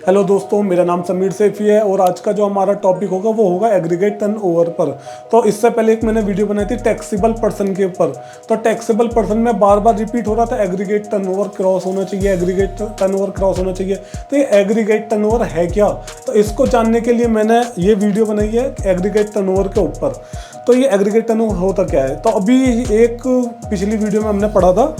Hello दोस्तों, मेरा नाम समीर सेठी है और आज का जो हमारा टॉपिक होगा वो होगा एग्रीगेट टर्नओवर पर। तो इससे पहले एक मैंने वीडियो बनाई थी टैक्सेबल पर्सन के ऊपर। तो टैक्सेबल पर्सन में बार बार रिपीट हो रहा था एग्रीगेट टर्नओवर क्रॉस होना चाहिए, एग्रीगेट टर्नओवर क्रॉस होना चाहिए। तो ये एग्रीगेट टर्नओवर है क्या, तो इसको जानने के लिए मैंने ये वीडियो बनाई है एग्रीगेट टर्नओवर के ऊपर। तो ये एग्रीगेट टर्नओवर होता क्या है, तो अभी एक पिछली वीडियो में हमने पढ़ा था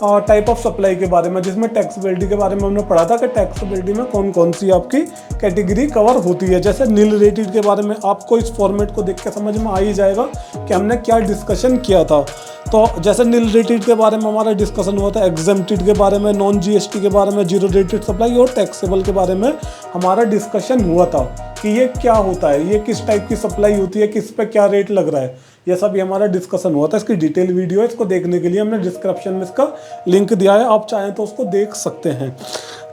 टाइप ऑफ सप्लाई के बारे में, जिसमें टैक्सेबिलिटी के बारे में हमने पढ़ा था कि टैक्सेबिलिटी में कौन कौन सी आपकी कैटेगरी कवर होती है। जैसे नील रेटेड के बारे में आपको इस फॉर्मेट को देख के समझ में आ ही जाएगा कि हमने क्या डिस्कशन किया था। तो जैसे नील रेटेड के बारे में हमारा डिस्कशन हुआ था, एग्जेम्प्टेड के बारे में, नॉन जीएसटी के बारे में, जीरो रेटेड सप्लाई और टैक्सेबल के बारे में हमारा डिस्कशन हुआ था कि ये क्या होता है, ये किस टाइप की सप्लाई होती है, किस पे क्या रेट लग रहा है, ये सब ये हमारा डिस्कशन हुआ था। इसकी डिटेल वीडियो है, इसको देखने के लिए हमने डिस्क्रिप्शन में इसका लिंक दिया है, आप चाहें तो उसको देख सकते हैं।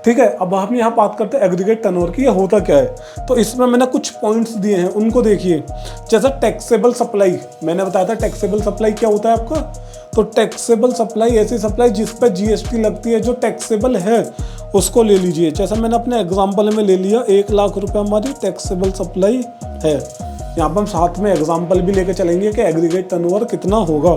ठीक है, अब हम यहाँ बात करते हैं एग्रीगेट टर्नओवर की, ये होता क्या है। तो इसमें मैंने कुछ पॉइंट्स दिए हैं, उनको देखिए। जैसा टैक्सेबल सप्लाई मैंने बताया था, टैक्सेबल सप्लाई क्या होता है आपका। तो टैक्सेबल सप्लाई ऐसी सप्लाई जिस पर जीएसटी लगती है, जो टैक्सेबल है उसको ले लीजिए। जैसा मैंने अपने एग्जाम्पल में ले लिया, 1 लाख रुपए हमारी टैक्सेबल सप्लाई है। यहाँ पर हम साथ में एग्जाम्पल भी लेके चलेंगे कि एग्रीगेट टर्नओवर कितना होगा।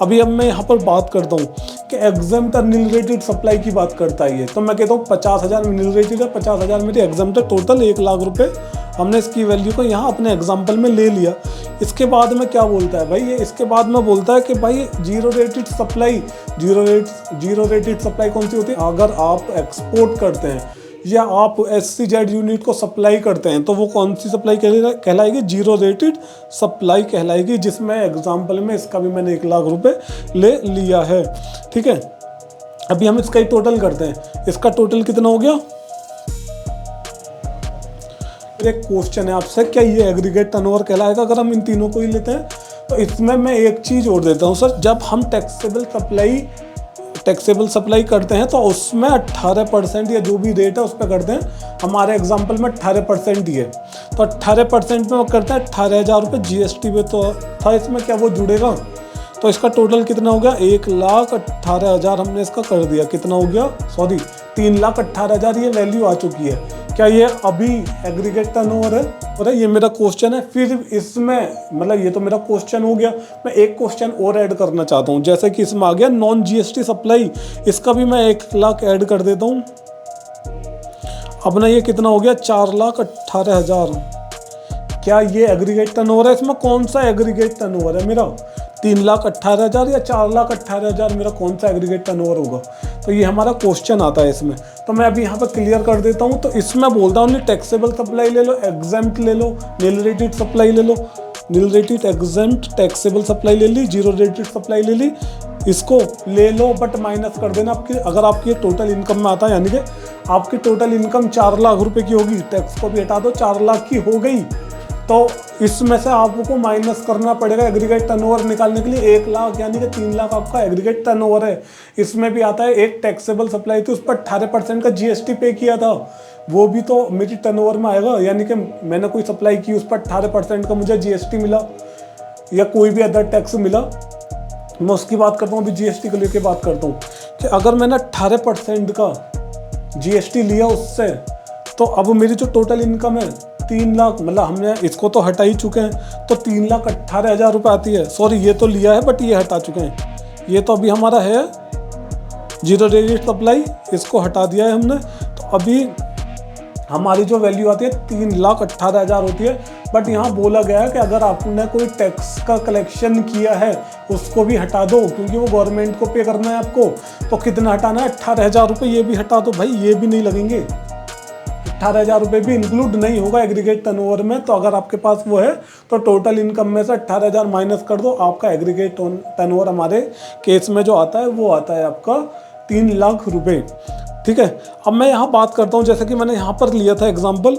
अभी अब मैं यहाँ पर बात करता हूँ कि एग्जेम्प्ट और नील रेटेड सप्लाई की बात करता है ये। तो मैं कहता हूँ 50,000 नील रेटेड है, 50,000 मेरी एग्जेम्प्ट है, टोटल 1 लाख रुपए हमने इसकी वैल्यू को यहाँ अपने एग्जाम्पल में ले लिया। इसके बाद में क्या बोलता है भाई, ये इसके बाद में बोलता है कि भाई zero rated supply, zero rated supply कौन सी होती है। अगर आप एक्सपोर्ट करते हैं या आप SCZ यूनिट को सप्लाई करते हैं तो वो कौन सी सप्लाई कहलाएगी, जीरो रेटेड सप्लाई कहलाएगी, जिसमें एग्जाम्पल में इसका भी मैंने 1 लाख रुपए ले लिया है। ठीक है, अभी हम इसका ही टोटल करते हैं। इसका टोटल कितना हो गया। एक क्वेश्चन है आपसे, क्या ये एग्रीगेट टर्नओवर कहलाएगा अगर हम इन तीनों को ही लेते हैं। तो इसमें मैं एक चीज़ और देता हूँ सर, जब हम टैक्सेबल सप्लाई करते हैं तो उसमें 18% या जो भी रेट है उस पर करते हैं। हमारे एग्जांपल में 18% ही है, तो 18% में वो करते हैं 18,000 रुपये जीएसटी पे। तो था इसमें क्या वो जुड़ेगा। तो इसका टोटल कितना हो गया, 1,18,000 हमने इसका कर दिया। कितना हो गया, सॉरी 3,18,000 ये वैल्यू आ चुकी है। क्या ये अभी एग्रीगेट टर्नओवर है। और ये मेरा क्वेश्चन है। फिर इसमें मतलब ये तो मेरा क्वेश्चन हो गया, मैं एक क्वेश्चन और ऐड करना चाहता हूँ। जैसे कि इसमें आ गया नॉन जीएसटी सप्लाई, इसका भी मैं 1 लाख ऐड कर देता हूँ। अपना ये कितना हो गया, 4,18,000। क्या ये एग्रीगेट टर्नओवर है। इसमें कौन सा एग्रीगेट टर्नओवर है मेरा, 3,18,000 या 4,18,000, मेरा कौन सा एग्रीगेट टर्नओवर होगा। तो ये हमारा क्वेश्चन आता है इसमें। तो मैं अभी यहाँ पर क्लियर कर देता हूँ। तो इसमें बोलता हूँ टैक्सेबल सप्लाई ले लो, एग्जेम्प्ट ले लो, नील रेटेड सप्लाई ले लो, nil rated exempt taxable supply ले ली, जीरो रेटेड सप्लाई ले ली, इसको ले लो बट माइनस कर देना आपकी। अगर आपकी टोटल इनकम में आता है, यानी कि आपकी टोटल इनकम 4 लाख रुपए की होगी, टैक्स को भी हटा दो, 4 लाख की हो गई, तो इसमें से आपको माइनस करना पड़ेगा एग्रीगेट टर्नओवर निकालने के लिए 1 लाख, यानी कि 3 लाख आपका एग्रीगेट टर्नओवर है। इसमें भी आता है एक टैक्सेबल सप्लाई थी, उस पर 18% का जीएसटी पे किया था, वो भी तो मेरी टर्नओवर में आएगा। यानी कि मैंने कोई सप्लाई की, उस पर 18% का मुझे जीएसटी मिला या कोई भी अदर टैक्स मिला, मैं उसकी बात करता हूँ। अभी जीएसटी को लेकर बात करता हूँ कि अगर मैंने 18% का जीएसटी लिया उससे, तो अब मेरी जो टोटल इनकम है 3 लाख, मतलब हमने इसको तो हटा ही चुके हैं, तो 3,18,000 रुपये आती है। सॉरी, ये तो लिया है बट ये हटा चुके हैं। ये तो अभी हमारा है जीरो रेटेड सप्लाई, इसको हटा दिया है हमने। तो अभी हमारी जो वैल्यू आती है 3,18,000 होती है। बट यहाँ बोला गया है कि अगर आपने कोई टैक्स का कलेक्शन किया है उसको भी हटा दो, क्योंकि वो गवर्नमेंट को पे करना है आपको। तो कितना हटाना है, 18,000 रुपये, ये भी हटा दो भाई, ये भी नहीं लगेंगे। 18,000 रुपये भी इंक्लूड नहीं होगा एग्रीगेट टर्नओवर में। तो अगर आपके पास वो है तो टोटल इनकम में से 18,000 माइनस कर दो, आपका एग्रीगेट टर्नओवर हमारे केस में जो आता है वो आता है आपका 3 लाख रुपये। ठीक है, अब मैं यहाँ बात करता हूँ, जैसे कि मैंने यहाँ पर लिया था एग्जाम्पल,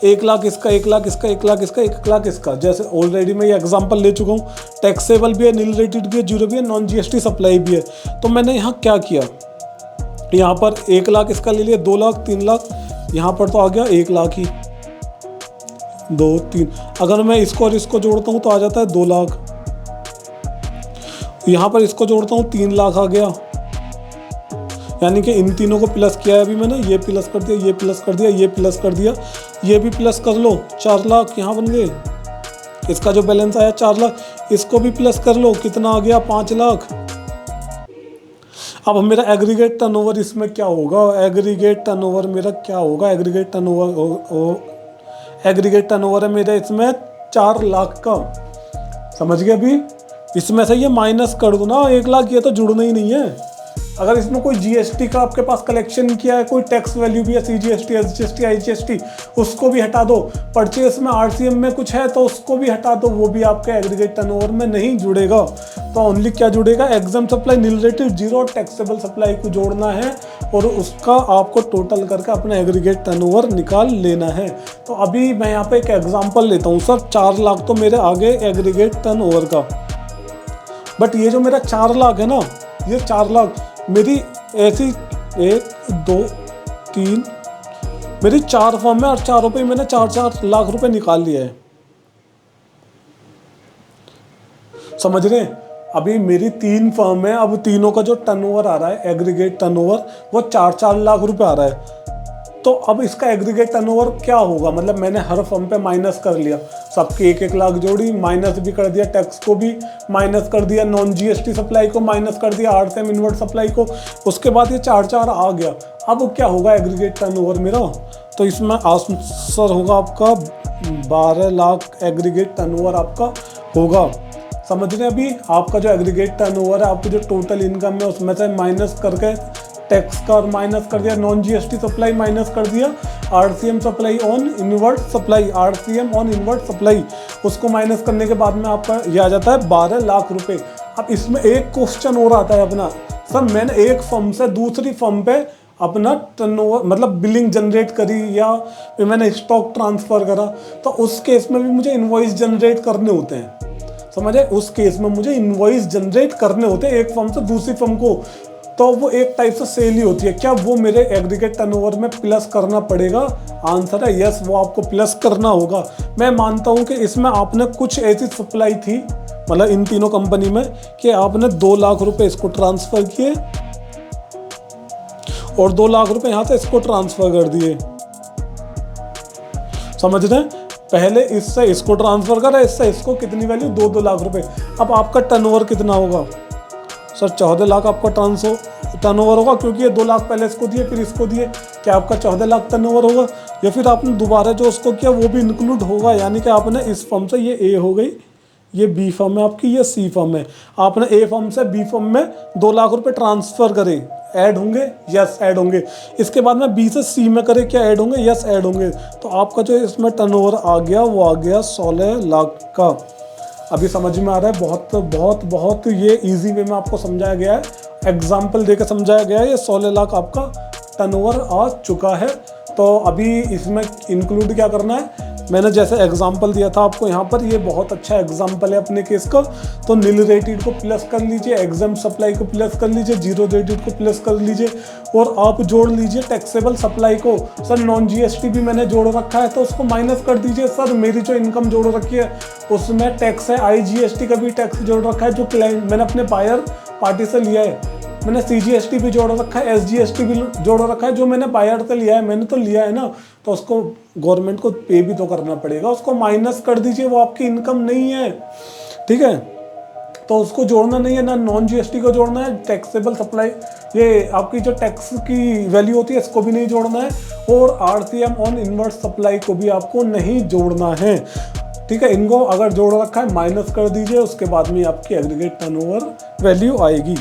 1 लाख इसका, 1 लाख इसका, 1 लाख इसका, 1 लाख इसका। जैसे ऑलरेडी मैं ये एग्जाम्पल ले चुका हूँ, टैक्सेबल भी है, नील रेटेड भी है, जीरो भी है, नॉन जीएसटी सप्लाई भी है। तो मैंने यहाँ क्या किया, यहाँ पर 1 लाख इसका ले लिया, 2 लाख, 3 लाख, यहाँ पर तो आ गया 1 लाख ही, 2, 3। अगर मैं इसको और इसको जोड़ता हूँ तो आ जाता है 2 लाख। यहाँ पर इसको जोड़ता हूँ 3 लाख आ गया। यानी कि इन तीनों को प्लस किया है अभी मैंने, ये प्लस कर दिया, ये प्लस कर दिया, ये प्लस कर दिया, ये भी प्लस कर लो, 4 लाख यहाँ बन गए। इसका जो बैलेंस आया 4 लाख, इसको भी प्लस कर लो, कितना आ गया 5 लाख। अब मेरा एग्रीगेट टर्नओवर इसमें क्या होगा, एग्रीगेट टर्नओवर मेरा क्या होगा, एग्रीगेट टर्नओवर है मेरा इसमें 4 लाख का। समझ गए? अभी इसमें से ये माइनस कर दो ना 1 लाख, ये तो जुड़ना ही नहीं है। अगर इसमें कोई जीएसटी का आपके पास कलेक्शन किया है, कोई टैक्स वैल्यू भी है, सीजीएसटी, एसजीएसटी, आईजीएसटी, उसको भी हटा दो। परचेस में आरसीएम में कुछ है तो उसको भी हटा दो, वो भी आपके एग्रीगेट टर्नओवर में नहीं जुड़ेगा। तो ओनली क्या जुड़ेगा, exempt supply, nil rated zero, taxable supply को जोड़ना है और उसका आपको टोटल करके अपना एग्रीगेट टर्नओवर निकाल लेना है। तो अभी मैं यहाँ पे एक एग्जाम्पल लेता हूँ सर, 4 लाख तो मेरे आगे एग्रीगेट टर्नओवर का, बट ये जो मेरा 4 लाख है ना, ये 4 लाख मेरी ऐसी 1 2 3 मेरी 4 फर्म है और चारों पे मैंने 4-4 लाख रुपए निकाल लिया है। समझ रहे हैं? अभी मेरी 3 फर्म है, अब तीनों का जो टर्नओवर आ रहा है एग्रीगेट टर्नओवर वो 4-4 लाख रुपए आ रहा है। तो अब इसका एग्रीगेट टर्नओवर क्या होगा, मतलब मैंने हर फर्म पे माइनस कर लिया, सबके 1-1 लाख जोड़ी, माइनस भी कर दिया, टैक्स को भी माइनस कर दिया, नॉन जीएसटी सप्लाई को माइनस कर दिया, आरसीएम इनवर्ट सप्लाई को, उसके बाद ये 4-4 आ गया। अब क्या होगा एग्रीगेट टर्नओवर मेरा, तो इसमें आंसर होगा आपका 12 लाख एग्रीगेट टर्नओवर आपका होगा। समझ रहे हैं? अभी आपका जो एग्रीगेट टर्नओवर है, आपकी जो टोटल इनकम है उसमें से माइनस करके टैक्स का और माइनस कर दिया, नॉन जीएसटी सप्लाई माइनस कर दिया, RCM supply on inward supply, RCM on inward supply, उसको माइनस करने के बाद में आपका ये आ जाता है 12 लाख रुपए। अब इसमें एक क्वेश्चन और आता है अपना, सर मैंने एक फर्म से दूसरी फर्म पे अपना टर्नओवर मतलब बिलिंग जनरेट करी या मैंने स्टॉक ट्रांसफर करा, तो उस केस में भी मुझे इनवॉइस जनरेट करने होते हैं। समझे? उस केस में मुझे इनवॉइस जनरेट करने होते हैं एक फर्म से दूसरी फर्म को, तो वो एक टाइप से सेल ही होती है। क्या वो मेरे एग्रीगेट टर्नओवर में प्लस करना पड़ेगा? आंसर है यस, वो आपको प्लस करना होगा। मैं मानता हूँ कि इसमें आपने कुछ ऐसी सप्लाई थी, मतलब इन तीनों कंपनी में, कि आपने 2 लाख रुपए इसको ट्रांसफर किए और 2 लाख रुपए यहाँ से इसको ट्रांसफर कर दिए। समझ रहे हैं? पहले इससे इसको ट्रांसफर करा, इससे इसको, कितनी वैल्यू, 2-2 लाख रुपए। अब आपका टर्नओवर कितना होगा सर? 14 लाख आपका टर्नओवर होगा, क्योंकि ये 2 लाख पहले इसको दिए फिर इसको दिए। क्या आपका 14 लाख टर्नओवर होगा, या फिर आपने दोबारा जो उसको किया वो भी इंक्लूड होगा? यानी कि आपने इस फर्म से, ये ए हो गई, ये बी फर्म है आपकी, ये सी फर्म है, आपने ए फर्म से बी फर्म में 2 लाख रुपए ट्रांसफर करे, ऐड होंगे? यस ऐड होंगे। इसके बाद में बी से सी में करे, क्या ऐड होंगे? यस ऐड होंगे। तो आपका जो इसमें टर्नओवर आ गया वो आ गया 16 लाख का। अभी समझ में आ रहा है? बहुत बहुत बहुत ये इजी वे में आपको समझाया गया है, एग्जाम्पल देकर समझाया गया है। ये 16 लाख आपका टर्नओवर आ चुका है। तो अभी इसमें इंक्लूड क्या करना है, मैंने जैसे एग्जाम्पल दिया था आपको यहाँ पर, ये बहुत अच्छा एग्जाम्पल है अपने केस का। तो नील रेटेड को प्लस कर लीजिए, एग्जाम सप्लाई को प्लस कर लीजिए, जीरो रेटेड को प्लस कर लीजिए, और आप जोड़ लीजिए टैक्सेबल सप्लाई को। सर नॉन जीएसटी भी मैंने जोड़ रखा है तो उसको माइनस कर दीजिए। सर मेरी जो इनकम जोड़ रखी है उसमें टैक्स है, आईजीएसटी का भी टैक्स जोड़ रखा है जो क्लाइंट मैंने अपने बायर पार्टी से लिया है, मैंने सीजीएसटी भी जोड़ रखा है, एसजीएसटी भी जोड़ रखा है जो मैंने बायर से लिया है, मैंने तो लिया है ना, तो उसको गवर्नमेंट को पे भी तो करना पड़ेगा, उसको माइनस कर दीजिए, वो आपकी इनकम नहीं है। ठीक है? तो उसको जोड़ना नहीं है, ना नॉन जीएसटी को जोड़ना है, टैक्सेबल सप्लाई, ये आपकी जो टैक्स की वैल्यू होती है इसको भी नहीं जोड़ना है, और आरसीएम ऑन इनवर्ट सप्लाई को भी आपको नहीं जोड़ना है। ठीक है? इनको अगर जोड़ रखा है माइनस कर दीजिए, उसके बाद में आपकी एग्रीगेट टर्नओवर वैल्यू आएगी।